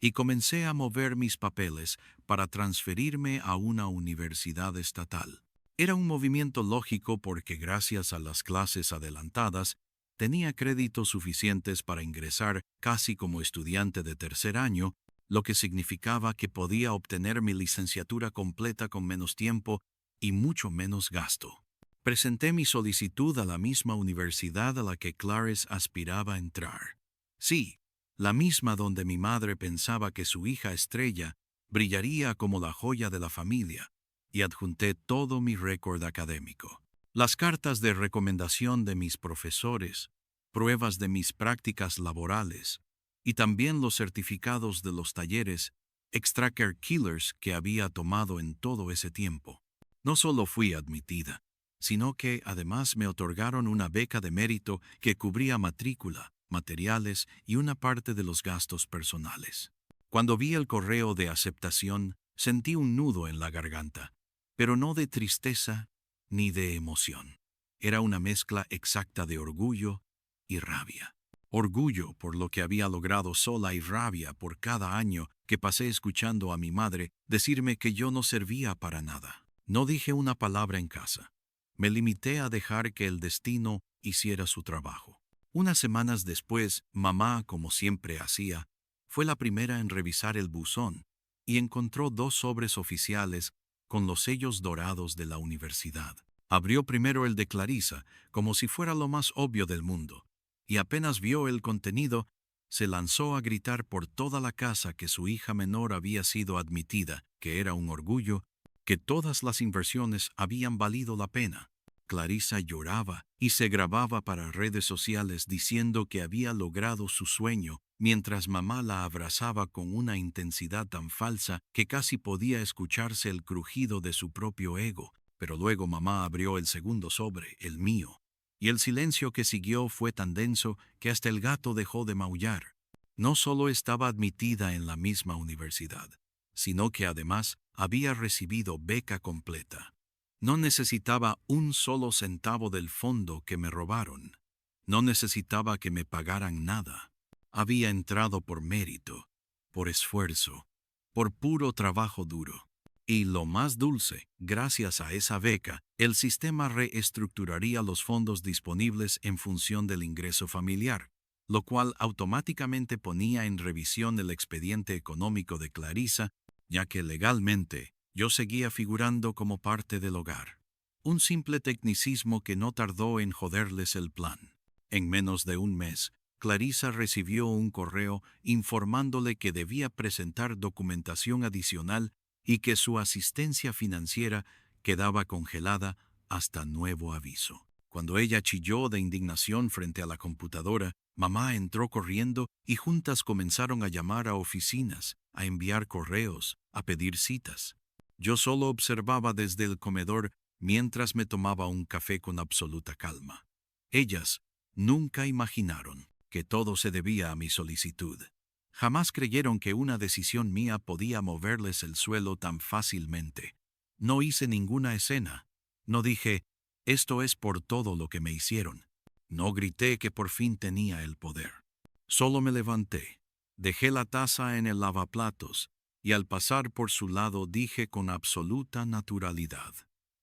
y comencé a mover mis papeles para transferirme a una universidad estatal. Era un movimiento lógico porque gracias a las clases adelantadas tenía créditos suficientes para ingresar casi como estudiante de tercer año, lo que significaba que podía obtener mi licenciatura completa con menos tiempo y mucho menos gasto. Presenté mi solicitud a la misma universidad a la que Clarice aspiraba a entrar. Sí, la misma donde mi madre pensaba que su hija Estrella brillaría como la joya de la familia, y adjunté todo mi récord académico. Las cartas de recomendación de mis profesores, pruebas de mis prácticas laborales, y también los certificados de los talleres extracurriculars que había tomado en todo ese tiempo. No solo fui admitida, sino que además me otorgaron una beca de mérito que cubría matrícula, materiales y una parte de los gastos personales. Cuando vi el correo de aceptación, sentí un nudo en la garganta, pero no de tristeza ni de emoción. Era una mezcla exacta de orgullo y rabia. Orgullo por lo que había logrado sola y rabia por cada año que pasé escuchando a mi madre decirme que yo no servía para nada. No dije una palabra en casa. Me limité a dejar que el destino hiciera su trabajo. Unas semanas después, mamá, como siempre hacía, fue la primera en revisar el buzón y encontró 2 sobres oficiales con los sellos dorados de la universidad. Abrió primero el de Clarisa, como si fuera lo más obvio del mundo, y apenas vio el contenido, se lanzó a gritar por toda la casa que su hija menor había sido admitida, que era un orgullo, que todas las inversiones habían valido la pena. Clarisa lloraba y se grababa para redes sociales diciendo que había logrado su sueño, mientras mamá la abrazaba con una intensidad tan falsa que casi podía escucharse el crujido de su propio ego. Pero luego mamá abrió el segundo sobre, el mío, y el silencio que siguió fue tan denso que hasta el gato dejó de maullar. No solo estaba admitida en la misma universidad, sino que además había recibido beca completa. No necesitaba un solo centavo del fondo que me robaron. No necesitaba que me pagaran nada. Había entrado por mérito, por esfuerzo, por puro trabajo duro. Y lo más dulce, gracias a esa beca, el sistema reestructuraría los fondos disponibles en función del ingreso familiar, lo cual automáticamente ponía en revisión el expediente económico de Clarisa, ya que legalmente yo seguía figurando como parte del hogar. Un simple tecnicismo que no tardó en joderles el plan. En menos de un mes, Clarisa recibió un correo informándole que debía presentar documentación adicional y que su asistencia financiera quedaba congelada hasta nuevo aviso. Cuando ella chilló de indignación frente a la computadora, mamá entró corriendo y juntas comenzaron a llamar a oficinas, a enviar correos, a pedir citas. Yo solo observaba desde el comedor mientras me tomaba un café con absoluta calma. Ellas nunca imaginaron que todo se debía a mi solicitud. Jamás creyeron que una decisión mía podía moverles el suelo tan fácilmente. No hice ninguna escena. No dije, esto es por todo lo que me hicieron. No grité que por fin tenía el poder. Solo me levanté, dejé la taza en el lavaplatos y al pasar por su lado dije con absoluta naturalidad: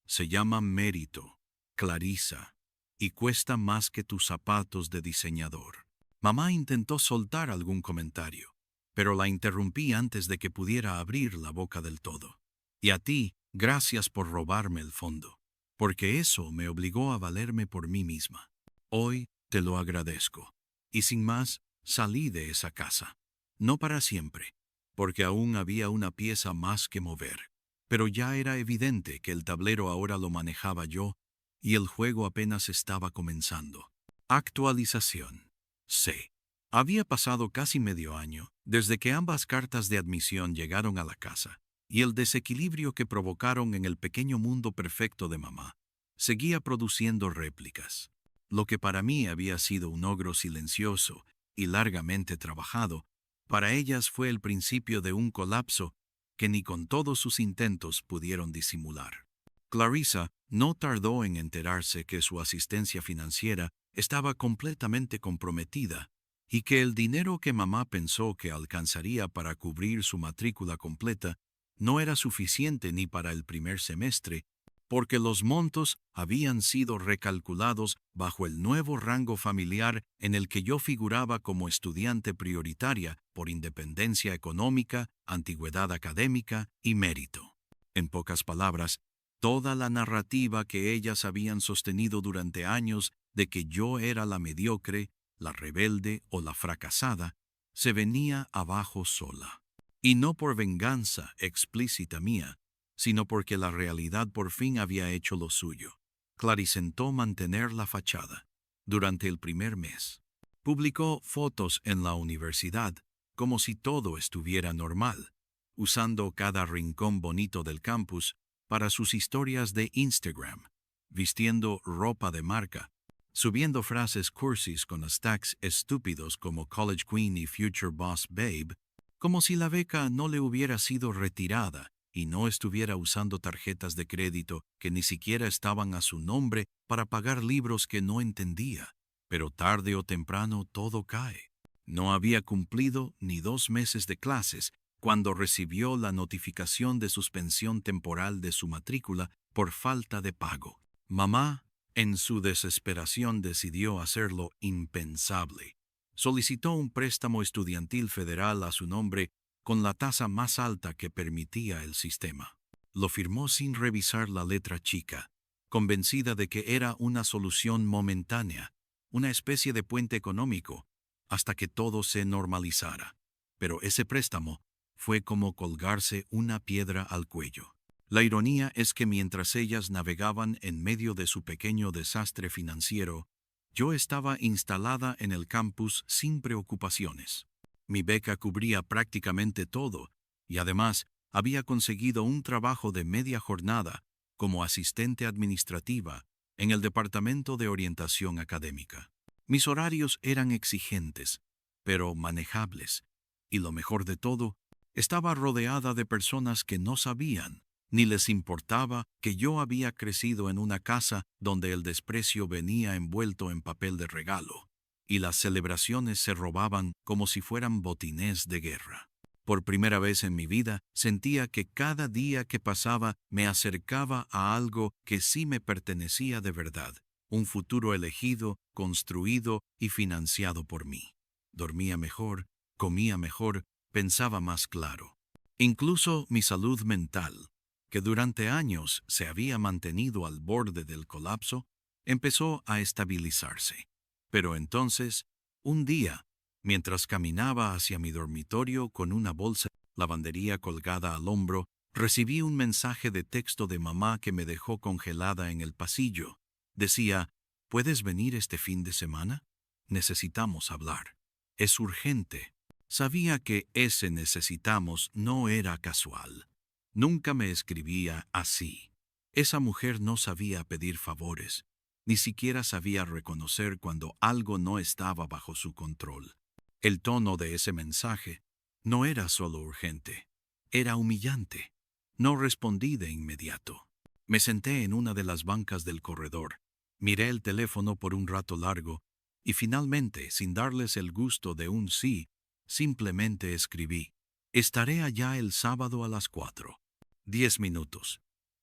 se llama mérito, Clarisa, y cuesta más que tus zapatos de diseñador. Mamá intentó soltar algún comentario, pero la interrumpí antes de que pudiera abrir la boca del todo. Y a ti, gracias por robarme el fondo, porque eso me obligó a valerme por mí misma. Hoy te lo agradezco. Y sin más, salí de esa casa. No para siempre, porque aún había una pieza más que mover. Pero ya era evidente que el tablero ahora lo manejaba yo y el juego apenas estaba comenzando. Actualización. C. Había pasado casi medio año desde que ambas cartas de admisión llegaron a la casa, y el desequilibrio que provocaron en el pequeño mundo perfecto de mamá seguía produciendo réplicas. Lo que para mí había sido un ogro silencioso y largamente trabajado, para ellas fue el principio de un colapso que ni con todos sus intentos pudieron disimular. Clarisa no tardó en enterarse que su asistencia financiera estaba completamente comprometida y que el dinero que mamá pensó que alcanzaría para cubrir su matrícula completa no era suficiente ni para el primer semestre porque los montos habían sido recalculados bajo el nuevo rango familiar en el que yo figuraba como estudiante prioritaria por independencia económica, antigüedad académica y mérito. En pocas palabras, toda la narrativa que ellas habían sostenido durante años de que yo era la mediocre, la rebelde o la fracasada, se venía abajo sola. Y no por venganza explícita mía, sino porque la realidad por fin había hecho lo suyo. Claricentó mantener la fachada. Durante el primer mes, publicó fotos en la universidad como si todo estuviera normal, usando cada rincón bonito del campus para sus historias de Instagram, vistiendo ropa de marca, subiendo frases cursis con hashtags estúpidos como College Queen y Future Boss Babe, como si la beca no le hubiera sido retirada y no estuviera usando tarjetas de crédito que ni siquiera estaban a su nombre para pagar libros que no entendía. Pero tarde o temprano todo cae. No había cumplido ni 2 meses de clases cuando recibió la notificación de suspensión temporal de su matrícula por falta de pago. Mamá, en su desesperación, decidió hacer lo impensable. Solicitó un préstamo estudiantil federal a su nombre con la tasa más alta que permitía el sistema. Lo firmó sin revisar la letra chica, convencida de que era una solución momentánea, una especie de puente económico, hasta que todo se normalizara. Pero ese préstamo fue como colgarse una piedra al cuello. La ironía es que mientras ellas navegaban en medio de su pequeño desastre financiero, yo estaba instalada en el campus sin preocupaciones. Mi beca cubría prácticamente todo y además había conseguido un trabajo de media jornada como asistente administrativa en el Departamento de Orientación Académica. Mis horarios eran exigentes, pero manejables, y lo mejor de todo, estaba rodeada de personas que no sabían ni les importaba que yo había crecido en una casa donde el desprecio venía envuelto en papel de regalo, y las celebraciones se robaban como si fueran botines de guerra. Por primera vez en mi vida sentía que cada día que pasaba me acercaba a algo que sí me pertenecía de verdad, un futuro elegido, construido y financiado por mí. Dormía mejor, comía mejor, pensaba más claro. Incluso mi salud mental, que durante años se había mantenido al borde del colapso, empezó a estabilizarse. Pero entonces, un día, mientras caminaba hacia mi dormitorio con una bolsa de lavandería colgada al hombro, recibí un mensaje de texto de mamá que me dejó congelada en el pasillo. Decía, ¿puedes venir este fin de semana? Necesitamos hablar. Es urgente. Sabía que ese necesitamos no era casual. Nunca me escribía así. Esa mujer no sabía pedir favores, ni siquiera sabía reconocer cuando algo no estaba bajo su control. El tono de ese mensaje no era solo urgente, era humillante. No respondí de inmediato. Me senté en una de las bancas del corredor, miré el teléfono por un rato largo y finalmente, sin darles el gusto de un sí, simplemente escribí: estaré allá el sábado a las 4. 10 minutos.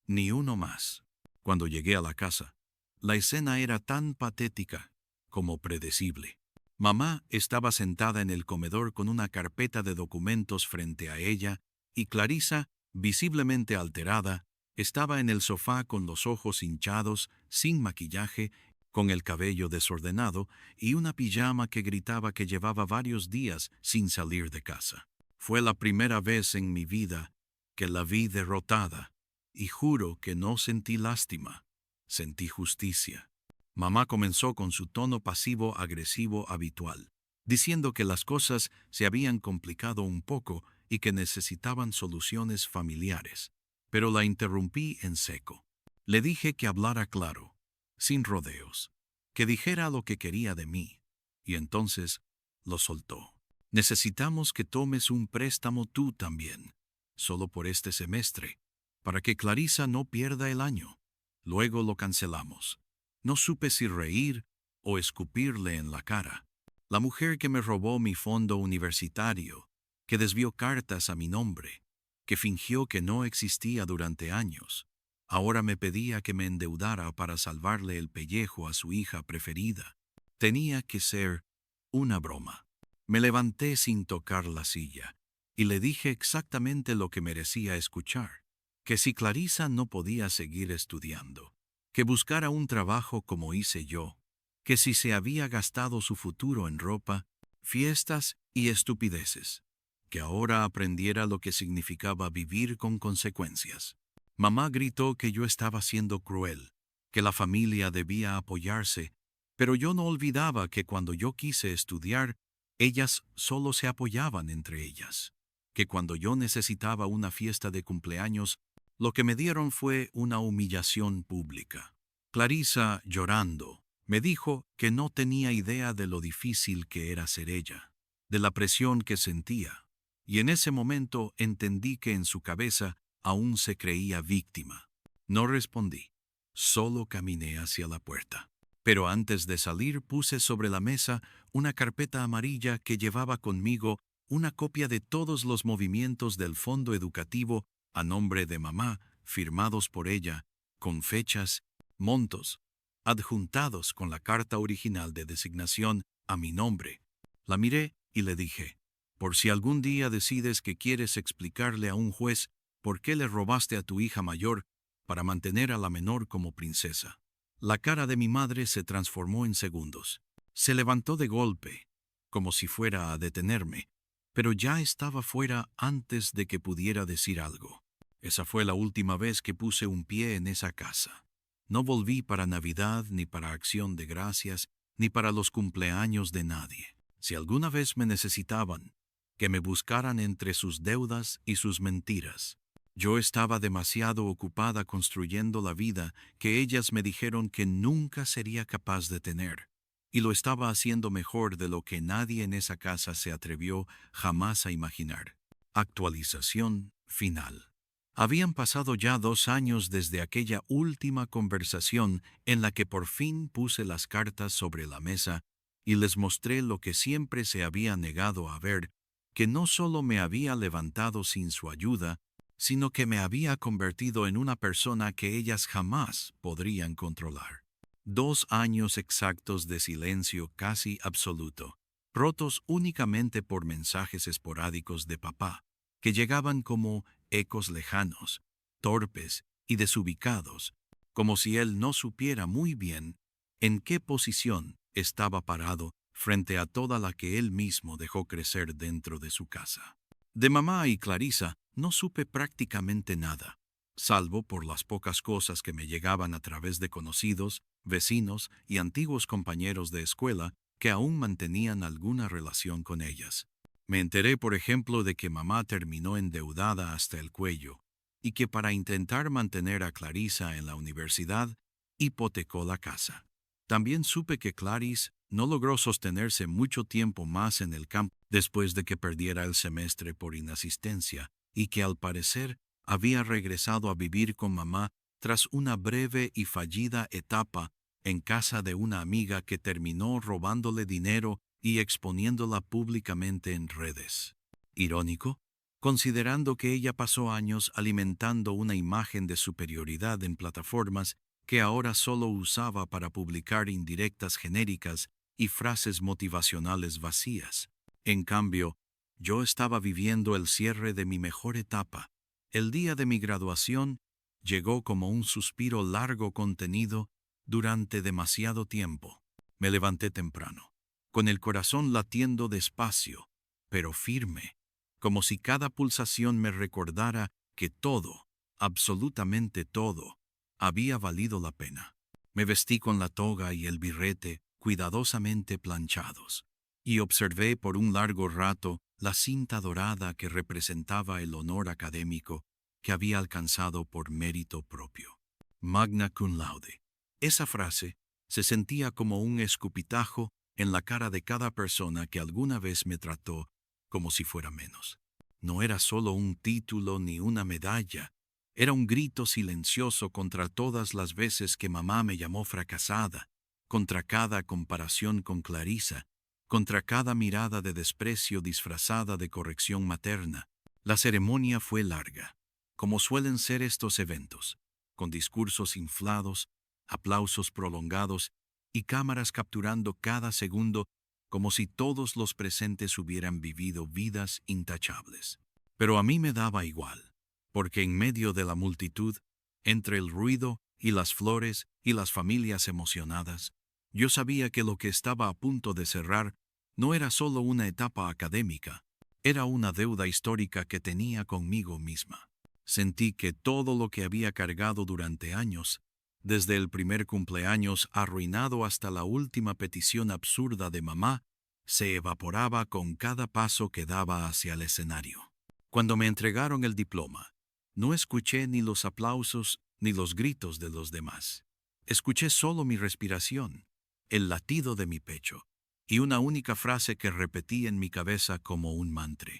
Ni uno más. Cuando llegué a la casa, la escena era tan patética como predecible. Mamá estaba sentada en el comedor con una carpeta de documentos frente a ella y Clarisa, visiblemente alterada, estaba en el sofá con los ojos hinchados, sin maquillaje, con el cabello desordenado y una pijama que gritaba que llevaba varios días sin salir de casa. Fue la primera vez en mi vida que la vi derrotada, y juro que no sentí lástima, sentí justicia. Mamá comenzó con su tono pasivo-agresivo habitual, diciendo que las cosas se habían complicado un poco y que necesitaban soluciones familiares. Pero la interrumpí en seco. Le dije que hablara claro, sin rodeos, que dijera lo que quería de mí, y entonces lo soltó. Necesitamos que tomes un préstamo tú también, solo por este semestre, para que Clarisa no pierda el año. Luego lo cancelamos. No supe si reír o escupirle en la cara. La mujer que me robó mi fondo universitario, que desvió cartas a mi nombre, que fingió que no existía durante años, Ahora me pedía que me endeudara para salvarle el pellejo a su hija preferida. Tenía que ser una broma. Me levanté sin tocar la silla y le dije exactamente lo que merecía escuchar, que si Clarisa no podía seguir estudiando, que buscara un trabajo como hice yo, que si se había gastado su futuro en ropa, fiestas y estupideces, que ahora aprendiera lo que significaba vivir con consecuencias. Mamá gritó que yo estaba siendo cruel, que la familia debía apoyarse, pero yo no olvidaba que cuando yo quise estudiar, ellas solo se apoyaban entre ellas, que cuando yo necesitaba una fiesta de cumpleaños, lo que me dieron fue una humillación pública. Clarisa, llorando, me dijo que no tenía idea de lo difícil que era ser ella, de la presión que sentía, y en ese momento entendí que en su cabeza aún se creía víctima. No respondí, solo caminé hacia la puerta. Pero antes de salir puse sobre la mesa una carpeta amarilla que llevaba conmigo una copia de todos los movimientos del fondo educativo a nombre de mamá, firmados por ella, con fechas, montos, adjuntados con la carta original de designación a mi nombre. La miré y le dije, por si algún día decides que quieres explicarle a un juez por qué le robaste a tu hija mayor para mantener a la menor como princesa. La cara de mi madre se transformó en segundos. Se levantó de golpe, como si fuera a detenerme, pero ya estaba fuera antes de que pudiera decir algo. Esa fue la última vez que puse un pie en esa casa. No volví para Navidad, ni para Acción de Gracias, ni para los cumpleaños de nadie. Si alguna vez me necesitaban, que me buscaran entre sus deudas y sus mentiras. Yo estaba demasiado ocupada construyendo la vida que ellas me dijeron que nunca sería capaz de tener, y lo estaba haciendo mejor de lo que nadie en esa casa se atrevió jamás a imaginar. Actualización final. Habían pasado ya 2 años desde aquella última conversación en la que por fin puse las cartas sobre la mesa y les mostré lo que siempre se había negado a ver, que no solo me había levantado sin su ayuda, sino que me había convertido en una persona que ellas jamás podrían controlar. 2 años exactos de silencio casi absoluto, rotos únicamente por mensajes esporádicos de papá, que llegaban como ecos lejanos, torpes y desubicados, como si él no supiera muy bien en qué posición estaba parado frente a toda la que él mismo dejó crecer dentro de su casa. De mamá y Clarisa no supe prácticamente nada, salvo por las pocas cosas que me llegaban a través de conocidos, vecinos y antiguos compañeros de escuela que aún mantenían alguna relación con ellas. Me enteré, por ejemplo, de que mamá terminó endeudada hasta el cuello y que para intentar mantener a Clarisa en la universidad, hipotecó la casa. También supe que Clarice no logró sostenerse mucho tiempo más en el campo después de que perdiera el semestre por inasistencia y que al parecer había regresado a vivir con mamá tras una breve y fallida etapa en casa de una amiga que terminó robándole dinero y exponiéndola públicamente en redes. Irónico, considerando que ella pasó años alimentando una imagen de superioridad en plataformas que ahora solo usaba para publicar indirectas genéricas y frases motivacionales vacías. En cambio, yo estaba viviendo el cierre de mi mejor etapa. El día de mi graduación llegó como un suspiro largo contenido durante demasiado tiempo. Me levanté temprano, con el corazón latiendo despacio, pero firme, como si cada pulsación me recordara que todo, absolutamente todo, había valido la pena. Me vestí con la toga y el birrete cuidadosamente planchados, y observé por un largo rato la cinta dorada que representaba el honor académico que había alcanzado por mérito propio. Magna cum laude. Esa frase se sentía como un escupitajo en la cara de cada persona que alguna vez me trató como si fuera menos. No era solo un título ni una medalla, era un grito silencioso contra todas las veces que mamá me llamó fracasada, contra cada comparación con Clarisa, contra cada mirada de desprecio disfrazada de corrección materna. La ceremonia fue larga, como suelen ser estos eventos. con discursos inflados, aplausos prolongados y cámaras capturando cada segundo como si todos los presentes hubieran vivido vidas intachables. Pero a mí me daba igual, porque en medio de la multitud, entre el ruido y las flores y las familias emocionadas, yo sabía que lo que estaba a punto de cerrar no era solo una etapa académica, era una deuda histórica que tenía conmigo misma. Sentí que todo lo que había cargado durante años, desde el primer cumpleaños arruinado hasta la última petición absurda de mamá, se evaporaba con cada paso que daba hacia el escenario. Cuando me entregaron el diploma, no escuché ni los aplausos ni los gritos de los demás. Escuché solo mi respiración, el latido de mi pecho, y una única frase que repetí en mi cabeza como un mantra.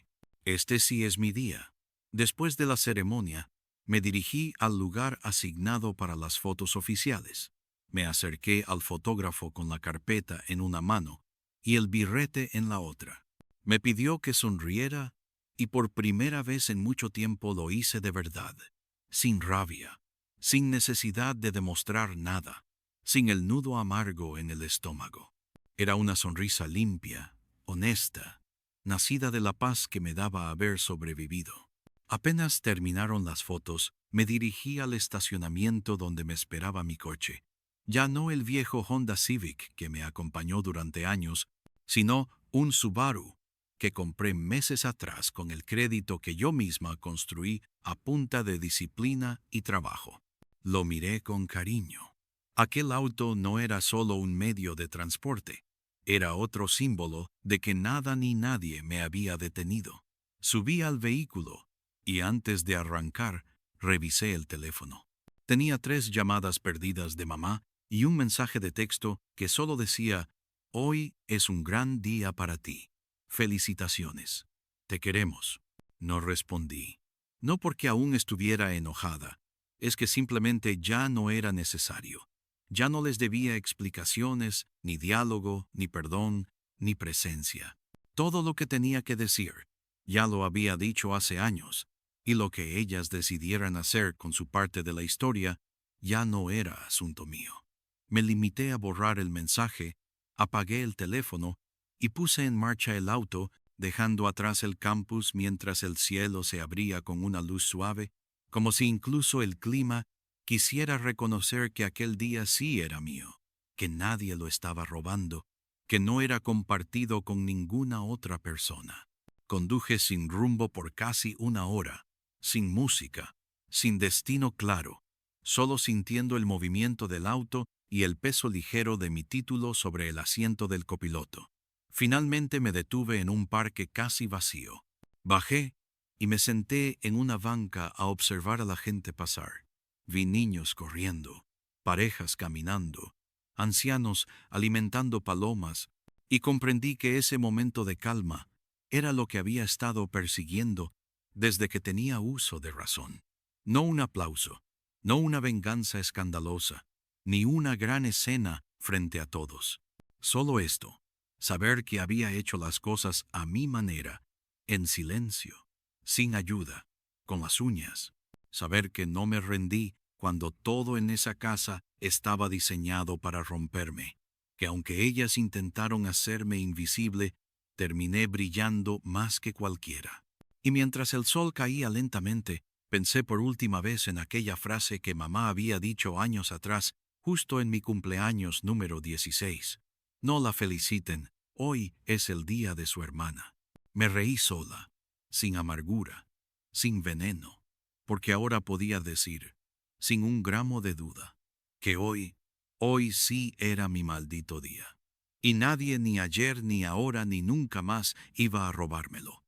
Este sí es mi día. Después de la ceremonia, me dirigí al lugar asignado para las fotos oficiales. Me acerqué al fotógrafo con la carpeta en una mano y el birrete en la otra. Me pidió que sonriera y por primera vez en mucho tiempo lo hice de verdad, sin rabia, sin necesidad de demostrar nada, sin el nudo amargo en el estómago. Era una sonrisa limpia, honesta, nacida de la paz que me daba haber sobrevivido. Apenas terminaron las fotos, me dirigí al estacionamiento donde me esperaba mi coche. Ya no el viejo Honda Civic que me acompañó durante años, sino un Subaru que compré meses atrás con el crédito que yo misma construí a punta de disciplina y trabajo. Lo miré con cariño. Aquel auto no era solo un medio de transporte, era otro símbolo de que nada ni nadie me había detenido. Subí al vehículo y antes de arrancar, revisé el teléfono. Tenía 3 llamadas perdidas de mamá y un mensaje de texto que solo decía: «Hoy es un gran día para ti. Felicitaciones. Te queremos». No respondí. No porque aún estuviera enojada, es que simplemente ya no era necesario. Ya no les debía explicaciones, ni diálogo, ni perdón, ni presencia. Todo lo que tenía que decir, ya lo había dicho hace años, y lo que ellas decidieran hacer con su parte de la historia ya no era asunto mío. Me limité a borrar el mensaje, apagué el teléfono y puse en marcha el auto, dejando atrás el campus mientras el cielo se abría con una luz suave, como si incluso el clima quisiera reconocer que aquel día sí era mío, que nadie lo estaba robando, que no era compartido con ninguna otra persona. Conduje sin rumbo por casi una hora, sin música, sin destino claro, solo sintiendo el movimiento del auto y el peso ligero de mi título sobre el asiento del copiloto. Finalmente me detuve en un parque casi vacío. Bajé y me senté en una banca a observar a la gente pasar. Vi niños corriendo, parejas caminando, ancianos alimentando palomas, y comprendí que ese momento de calma era lo que había estado persiguiendo desde que tenía uso de razón. No un aplauso, no una venganza escandalosa, ni una gran escena frente a todos. Solo esto, saber que había hecho las cosas a mi manera, en silencio, sin ayuda, con las uñas. Saber que no me rendí cuando todo en esa casa estaba diseñado para romperme, que aunque ellas intentaron hacerme invisible, terminé brillando más que cualquiera. Y mientras el sol caía lentamente, pensé por última vez en aquella frase que mamá había dicho años atrás, justo en mi cumpleaños número 16. No la feliciten, hoy es el día de su hermana. Me reí sola, sin amargura, sin veneno, porque ahora podía decir, sin un gramo de duda, que hoy sí era mi maldito día. Y nadie ni ayer, ni ahora, ni nunca más iba a robármelo.